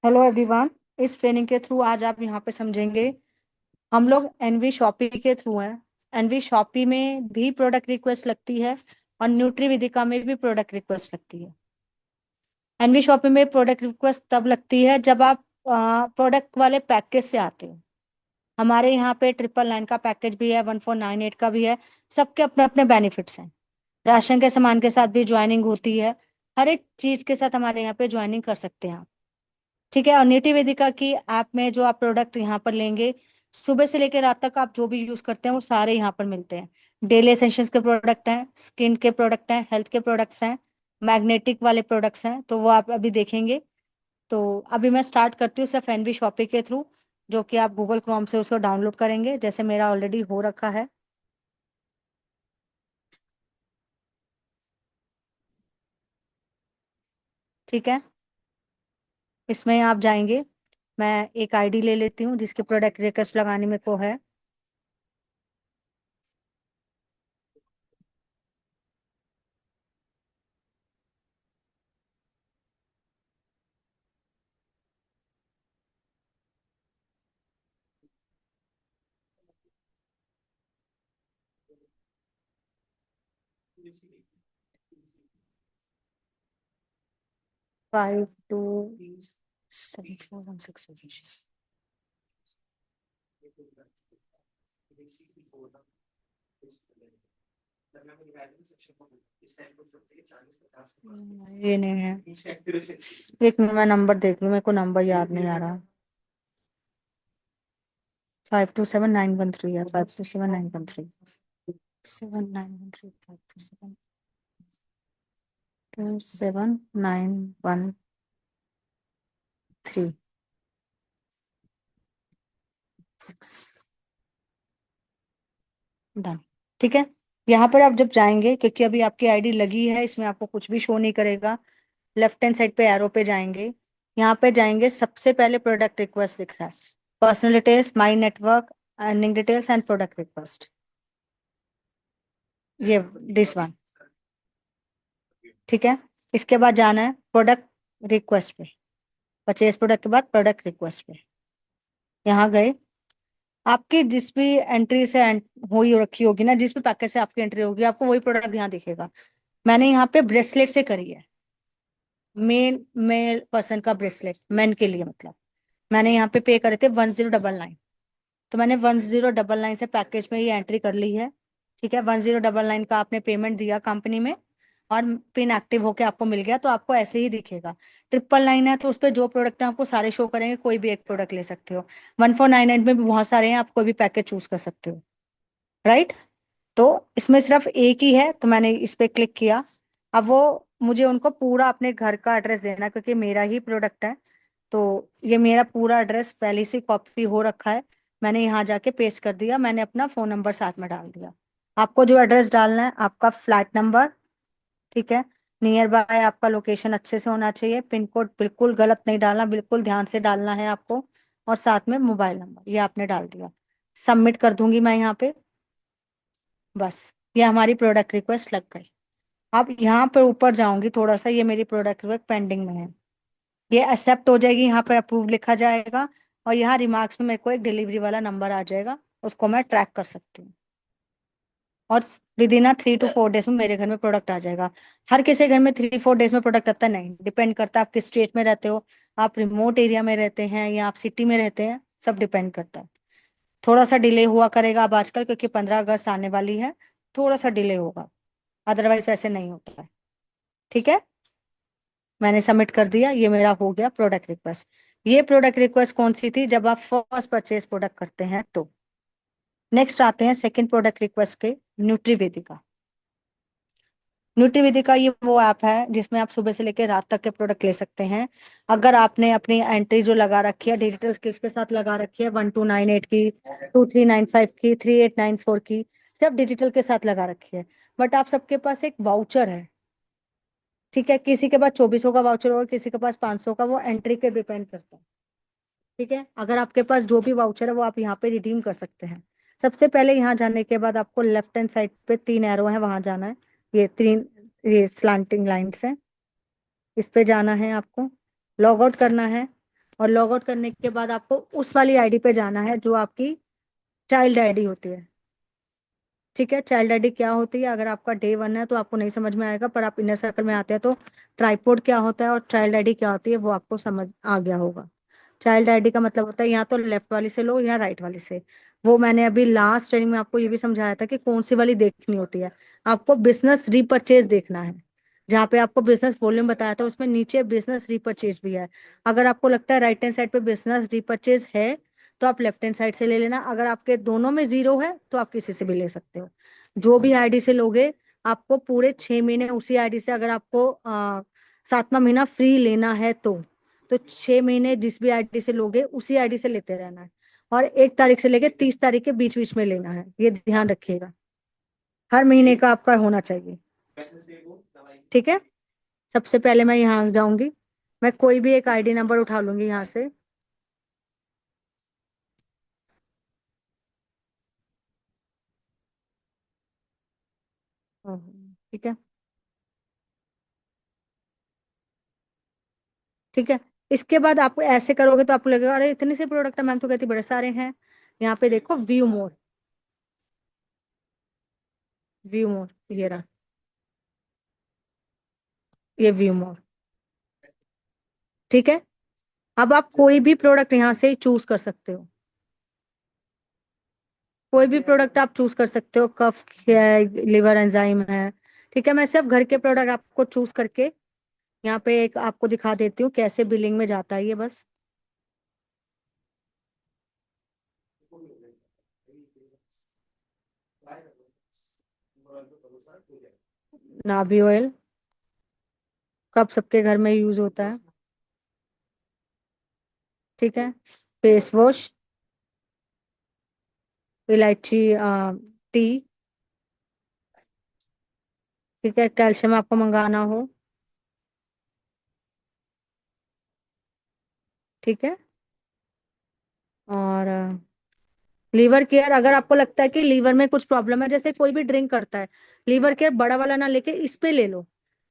Hello everyone. इस training के through आज आप यहाँ पे समझेंगे। हम लोग एनवी शॉपी के थ्रू हैं। एनवी शॉपी में भी प्रोडक्ट रिक्वेस्ट लगती है और न्यूट्री विदिका में भी प्रोडक्ट रिक्वेस्ट लगती है। एनवी शॉपी में प्रोडक्ट रिक्वेस्ट तब लगती है जब आप प्रोडक्ट वाले पैकेज से आते हो। हमारे यहाँ पे 999 का पैकेज भी है, 1498 का भी है। सबके अपने अपने बेनिफिट्स हैं। राशन के सामान के साथ भी ज्वाइनिंग होती है। हर एक चीज के साथ हमारे यहाँ पे ज्वाइनिंग कर सकते हैं आप। ठीक है। और नीति वेदिका की ऐप में जो आप प्रोडक्ट यहाँ पर लेंगे, सुबह से लेकर रात तक आप जो भी यूज करते हैं वो सारे यहाँ पर मिलते हैं। डेली एसेंशियल्स के प्रोडक्ट हैं, स्किन के प्रोडक्ट हैं, हेल्थ के प्रोडक्ट्स हैं, मैग्नेटिक वाले प्रोडक्ट्स हैं, तो वो आप अभी देखेंगे। तो अभी मैं स्टार्ट करती हूँ सिर्फ एनवी शॉपी के थ्रू, जो कि आप गूगल क्रोम से उसको डाउनलोड करेंगे, जैसे मेरा ऑलरेडी हो रखा है। ठीक है। इसमें आप जाएंगे। मैं एक आईडी ले लेती हूँ जिसके प्रोडक्ट रिक्वेस्ट लगाने में को है। 527416। ये नहीं है। एक मिनट मैं नंबर देख लूं, मेरे को नंबर याद नहीं आ रहा। 527913 है। 527913। 7913 डन। ठीक है। यहाँ पर आप जब जाएंगे, क्योंकि अभी आपकी आईडी लगी है, इसमें आपको कुछ भी शो नहीं करेगा। लेफ्ट हैंड साइड पे एरो पे जाएंगे। यहाँ पे जाएंगे, सबसे पहले प्रोडक्ट रिक्वेस्ट दिख रहा है। Personal details, my network, earning details and product request. ये दिस वन। ठीक है। इसके बाद जाना है प्रोडक्ट रिक्वेस्ट पे। परचेज प्रोडक्ट के बाद प्रोडक्ट रिक्वेस्ट पे यहाँ गए। आपकी जिस भी एंट्री से हुई रखी होगी ना, जिस भी पैकेज से आपकी एंट्री होगी, आपको वही प्रोडक्ट यहाँ दिखेगा। मैंने यहाँ पे ब्रेसलेट से करी है। मेन मेल पर्सन का ब्रेसलेट, मेन के लिए मतलब। मैंने यहाँ पे पे करे थे 1099। तो मैंने 1099 से पैकेज में ये एंट्री कर ली है। ठीक है। 1099 का आपने पेमेंट दिया कंपनी में, और पिन एक्टिव होके आपको मिल गया, तो आपको ऐसे ही दिखेगा। 999 है तो उस पर जो प्रोडक्ट है आपको सारे शो करेंगे, कोई भी एक प्रोडक्ट ले सकते हो। 1499 में भी बहुत सारे हैं, आप कोई भी पैकेज चूज कर सकते हो। राइट। तो इसमें सिर्फ एक ही है, तो मैंने इस पे क्लिक किया। अब वो मुझे उनको पूरा अपने घर का एड्रेस देना, क्योंकि मेरा ही प्रोडक्ट है। तो ये मेरा पूरा एड्रेस पहले से कॉपी हो रखा है। मैंने यहाँ जाके पेस्ट कर दिया, मैंने अपना फोन नंबर साथ में डाल दिया। आपको जो एड्रेस डालना है, आपका फ्लैट नंबर। ठीक है। नियर बाय आपका लोकेशन अच्छे से होना चाहिए। पिन कोड बिल्कुल गलत नहीं डालना, बिल्कुल ध्यान से डालना है आपको। और साथ में मोबाइल नंबर, ये आपने डाल दिया। सबमिट कर दूंगी मैं यहाँ पे। बस, ये हमारी प्रोडक्ट रिक्वेस्ट लग गई। अब यहाँ पर ऊपर जाऊंगी थोड़ा सा, ये मेरी प्रोडक्ट रिक्वेस्ट पेंडिंग में है। ये एक्सेप्ट हो जाएगी, यहाँ पर अप्रूव लिखा जाएगा। और यहाँ रिमार्क्स में मेरे को एक डिलीवरी वाला नंबर आ जाएगा, उसको मैं ट्रैक कर सकती हूँ। और विद इन 3 to 4 डेज में मेरे घर में प्रोडक्ट आ जाएगा। हर किसी घर में 3-4 डेज में प्रोडक्ट आता नहीं, डिपेंड करता है आप किस स्टेट में रहते हो। आप रिमोट एरिया में रहते हैं या आप सिटी में रहते हैं, सब डिपेंड करता है। थोड़ा सा डिले हुआ करेगा अब आजकल, क्योंकि 15 अगस्त आने वाली है। थोड़ा सा डिले होगा, अदरवाइज वैसे नहीं होता है। ठीक है। मैंने सबमिट कर दिया, ये मेरा हो गया प्रोडक्ट रिक्वेस्ट। ये प्रोडक्ट रिक्वेस्ट कौन सी थी, जब आप फर्स्ट परचेज प्रोडक्ट करते हैं तो। नेक्स्ट आते हैं सेकंड प्रोडक्ट रिक्वेस्ट के, न्यूट्रीवेदिका। न्यूट्रीवेदिका ये वो ऐप है जिसमें आप सुबह से लेकर रात तक के प्रोडक्ट ले सकते हैं। अगर आपने अपनी एंट्री जो लगा रखी है, डिजिटल स्किल्स के साथ लगा रखी है, 1298 की, 2395 की, 3894 की, सिर्फ डिजिटल के साथ लगा रखी है। बट आप सबके पास एक वाउचर है। ठीक है। किसी के पास 2400 का वाउचर होगा, किसी के पास 500 का, वो एंट्री पे डिपेंड करता है। ठीक है। अगर आपके पास जो भी वाउचर है वो आप यहाँ पे रिडीम कर सकते हैं। सबसे पहले यहाँ जाने के बाद आपको लेफ्ट हैंड साइड पे 3 एरो है, वहां जाना है। ये 3, ये स्लांटिंग लाइन्स है, इस पे जाना है आपको। लॉग आउट करना है। और लॉग आउट करने के बाद आपको उस वाली आईडी पे जाना है जो आपकी चाइल्ड आईडी होती है। ठीक है, चाइल्ड आईडी क्या होती है, अगर आपका डे वन है तो आपको नहीं समझ में आएगा, पर आप इनर सर्कल में आते हैं तो ट्राइपॉड क्या होता है और चाइल्ड आईडी क्या होती है वो आपको समझ आ गया होगा। चाइल्ड आईडी का मतलब होता है या तो लेफ्ट वाली से लो या राइट वाली से। वो मैंने अभी लास्ट ट्रेनिंग में आपको ये भी समझाया था कि कौन सी वाली देखनी होती है। आपको बिजनेस रीपरचेज देखना है। जहाँ पे आपको बिजनेस वॉल्यूम बताया था उसमें नीचे बिजनेस रीपरचेज भी है। अगर आपको लगता है राइट हैंड साइड पे बिजनेस रीपरचेज है तो आप लेफ्ट हैंड साइड से ले लेना, अगर आपके दोनों में जीरो है तो आप किसी से भी ले सकते हो। जो भी आईडी से लोगे आपको पूरे 6 महीने उसी आईडी से, अगर आपको 7वां महीना फ्री लेना है तो 6 महीने जिस भी आईडी से लोगे उसी आईडी से लेते रहना है। और 1 तारीख से लेके 30 तारीख के बीच बीच में लेना है, ये ध्यान रखिएगा। हर महीने का आपका होना चाहिए। ठीक है, सबसे पहले मैं यहाँ जाऊंगी, मैं कोई भी एक आईडी नंबर उठा लूंगी यहाँ से। ठीक है। ठीक है, इसके बाद आप ऐसे करोगे तो आपको लगेगा अरे इतने से प्रोडक्ट है, मैम तो कहती बड़े सारे हैं। यहाँ पे देखो व्यू मोर, व्यू मोर ये रहा, ये व्यू मोर। ठीक है, अब आप कोई भी प्रोडक्ट यहाँ से चूज कर सकते हो। कोई भी प्रोडक्ट आप चूज कर सकते हो, कफ है, लिवर एंजाइम है। ठीक है, मैं सिर्फ घर के प्रोडक्ट आपको चूज करके यहाँ पे एक आपको दिखा देती हूँ कैसे बिलिंग में जाता है ये बस। नाभि ऑयल कब सबके घर में यूज होता है। ठीक है, फेस वॉश, इलायची टी। ठीक है, कैल्शियम आपको मंगाना हो। ठीक है, और लीवर केयर, अगर आपको लगता है कि लीवर में कुछ प्रॉब्लम है, जैसे कोई भी ड्रिंक करता है, लीवर केयर बड़ा वाला ना लेके इस पे ले लो।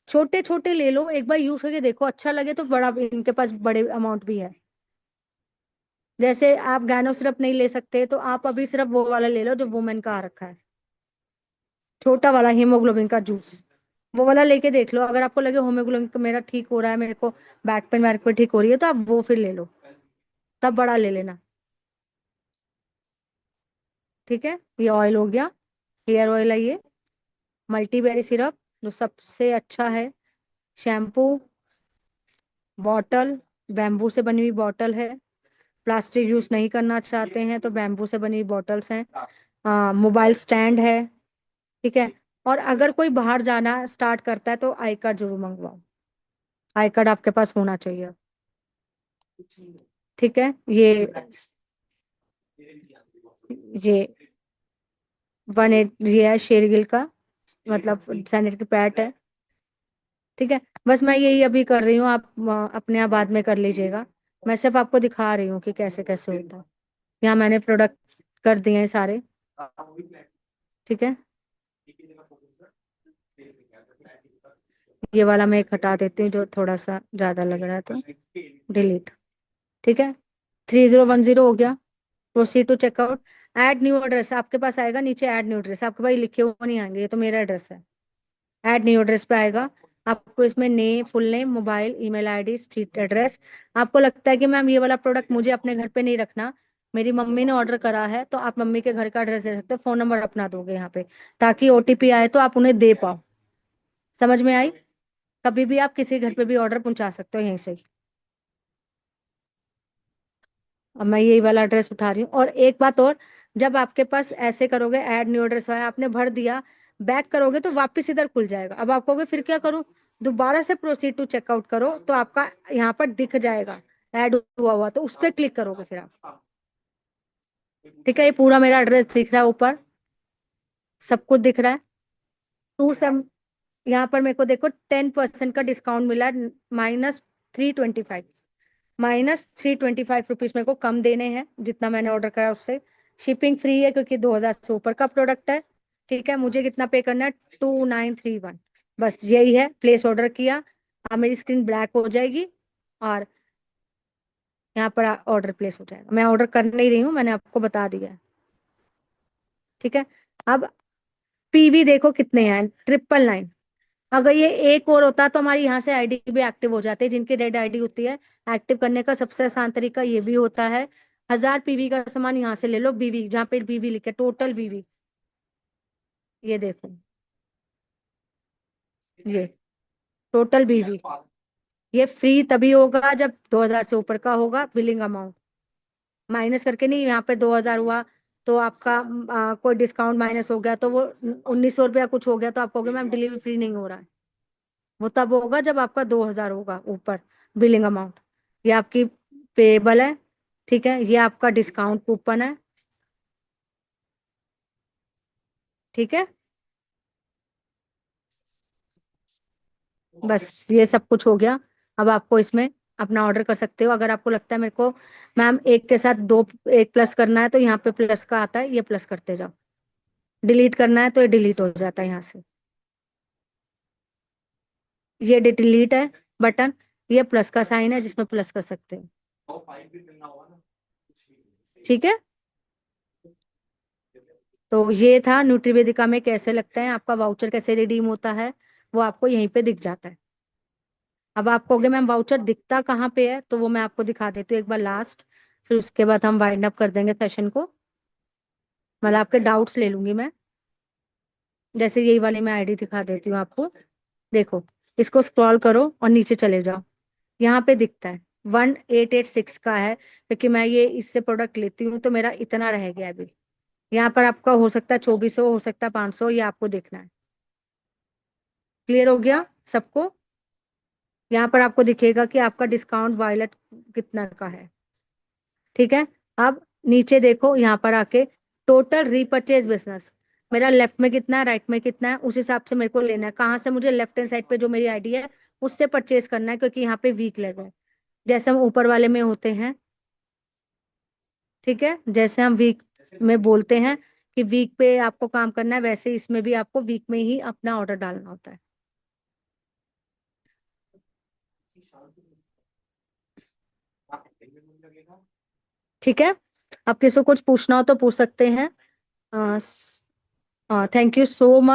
छोटे छोटे ले लो, एक बार यूज करके देखो, अच्छा लगे तो बड़ा भी, इनके पास बड़े अमाउंट भी है। जैसे आप गैनो सिरप नहीं ले सकते तो आप अभी सिर्फ वो वाला ले लो जो वुमेन का आ रखा है, छोटा वाला हीमोग्लोबिन का जूस। वो वाला लेके देख लो, अगर आपको लगे हीमोग्लोबिन का मेरा ठीक हो रहा है, मेरे को बैक पेन वैक पेन ठीक हो रही है, तो आप वो फिर ले लो, तब बड़ा ले लेना। ठीक है, ये ऑयल हो गया, हेयर ऑयल है ये, मल्टीबेरी सिरप जो सबसे अच्छा है, शैम्पू, बॉटल, बैम्बू से बनी हुई बॉटल है। प्लास्टिक यूज नहीं करना चाहते हैं तो बैम्बू से बनी हुई बॉटल्स हैं। मोबाइल स्टैंड है। ठीक है, और अगर कोई बाहर जाना स्टार्ट करता है तो आई कार्ड जरूर मंगवाओ, आई कार्ड आपके पास होना चाहिए। ठीक है, ये 18 ये है शेरगिल का, मतलब सैनिटरी पैड है। ठीक है, बस मैं यही अभी कर रही हूँ, आप अपने आप बाद में कर लीजिएगा। मैं सिर्फ आपको दिखा रही हूँ कि कैसे कैसे होता है। यहाँ मैंने प्रोडक्ट कर दिए हैं सारे। ठीक है, ये वाला मैं एक हटा देती हूँ जो थोड़ा सा ज्यादा लग रहा है तो डिलीट। ठीक है, 3010 हो गया। Proceed to checkout, add new address आपके पास आएगा नीचे, ऐड न्यू एड्रेस आपके पास लिखे हुए नहीं आएंगे, ये तो मेरा एड्रेस है। ऐड न्यू एड्रेस पे आएगा, आपको इसमें name, full name, mobile, email ID, street address. आपको लगता है कि मैम ये वाला प्रोडक्ट मुझे अपने घर पे नहीं रखना, मेरी मम्मी ने ऑर्डर करा है, तो आप मम्मी के घर का एड्रेस दे सकते हो, फोन नंबर अपना दोगे यहाँ पे, ताकि ओटीपी आए तो आप उन्हें दे पाओ। समझ में आई? कभी भी आप किसी घर पे भी ऑर्डर पहुंचा सकते हो यहीं से। अब मैं यही वाला एड्रेस उठा रही हूँ, और एक बात और, जब आपके पास ऐसे करोगे ऐड न्यू एड्रेस है, आपने भर दिया, बैक करोगे तो वापस इधर खुल जाएगा। अब आप कहोगे फिर क्या करूं, दोबारा से प्रोसीड टू चेकआउट करो तो आपका यहाँ पर दिख जाएगा ऐड हुआ हुआ, तो उस पर क्लिक करोगे फिर आप। ठीक है, ये पूरा मेरा एड्रेस दिख रहा है ऊपर, सब कुछ दिख रहा है। टू सेम, यहाँ पर मेरे को देखो 10% का डिस्काउंट मिला, -325, -325 रुपीज मेरे को कम देने हैं जितना मैंने ऑर्डर करा उससे। शिपिंग फ्री है क्योंकि 2000 से ऊपर का प्रोडक्ट है। ठीक है, मुझे कितना पे करना है, 2931, बस यही है। प्लेस ऑर्डर किया, अब मेरी स्क्रीन ब्लैक हो जाएगी और यहाँ पर ऑर्डर प्लेस हो जाएगा। मैं ऑर्डर कर नहीं रही हूँ, मैंने आपको बता दिया है। ठीक है। अब पीवी देखो कितने हैं, 999। अगर ये एक और होता तो हमारी यहाँ से आईडी भी एक्टिव हो जाती है। जिनकी डेड आईडी होती है, एक्टिव करने का सबसे आसान तरीका ये भी होता है। 1000 पीवी का सामान यहाँ से ले लो, बीवी जहाँ पे बीवी लिखे, टोटल बीवी, ये देखो, ये टोटल बीवी। ये फ्री तभी होगा जब 2000 से ऊपर का होगा बिलिंग अमाउंट। माइनस करके नहीं, यहाँ पे 2000 हुआ तो आपका कोई डिस्काउंट माइनस हो गया तो वो 1900 रुपया कुछ हो गया तो आप कहोगे मैम डिलीवरी फ्री नहीं हो रहा है। वो तब होगा जब आपका 2000 होगा ऊपर बिलिंग अमाउंट। ये आपकी पेबल है। ठीक है, ये आपका डिस्काउंट कूपन है। ठीक है, बस ये सब कुछ हो गया। अब आपको इसमें अपना ऑर्डर कर सकते हो। अगर आपको लगता है मेरे को मैम एक के साथ दो, एक प्लस करना है, तो यहाँ पे प्लस का आता है, ये प्लस करते जाओ। डिलीट करना है तो ये डिलीट हो जाता है यहाँ से। ये डिलीट है बटन, ये प्लस का साइन है जिसमें प्लस कर सकते हैं। ठीक है, तो ये था न्यूट्रीवेदिका में कैसे लगता है, आपका वाउचर कैसे रिडीम होता है, वो आपको यहीं पे दिख जाता है। अब आप कहोगे मैम वाउचर दिखता कहाँ पे है, तो वो मैं आपको दिखा देती हूँ एक बार लास्ट, फिर उसके बाद हम वाइंड अप कर देंगे सेशन को। मतलब आपके डाउट्स ले लूंगी मैं। जैसे यही वाली मैं आईडी दिखा देती हूँ आपको। देखो, इसको स्क्रॉल करो और नीचे चले जाओ। यहाँ पे दिखता है 1886 का है, क्योंकि मैं ये इससे प्रोडक्ट लेती हूँ तो मेरा इतना रह गया अभी। यहाँ पर आपका हो सकता है 2400, हो सकता है 500, ये आपको देखना है। क्लियर हो गया सबको? यहाँ पर आपको दिखेगा कि आपका डिस्काउंट वायलेट कितना का है। ठीक है। अब नीचे देखो, यहाँ पर आके टोटल रीपरचेज बिजनेस, मेरा लेफ्ट में कितना है, राइट में कितना है, उस हिसाब से मेरे को लेना है। कहाँ से मुझे लेफ्ट हैंड साइड पे जो मेरी आईडी है उससे परचेज करना है, क्योंकि यहाँ पे वीक लगा है। जैसे हम ऊपर वाले में होते हैं, ठीक है, जैसे हम वीक में बोलते हैं कि वीक पे आपको काम करना है, वैसे इसमें भी आपको वीक में ही अपना ऑर्डर डालना होता है। ठीक है, अब किसी को कुछ पूछना हो तो पूछ सकते हैं। Thank you so much.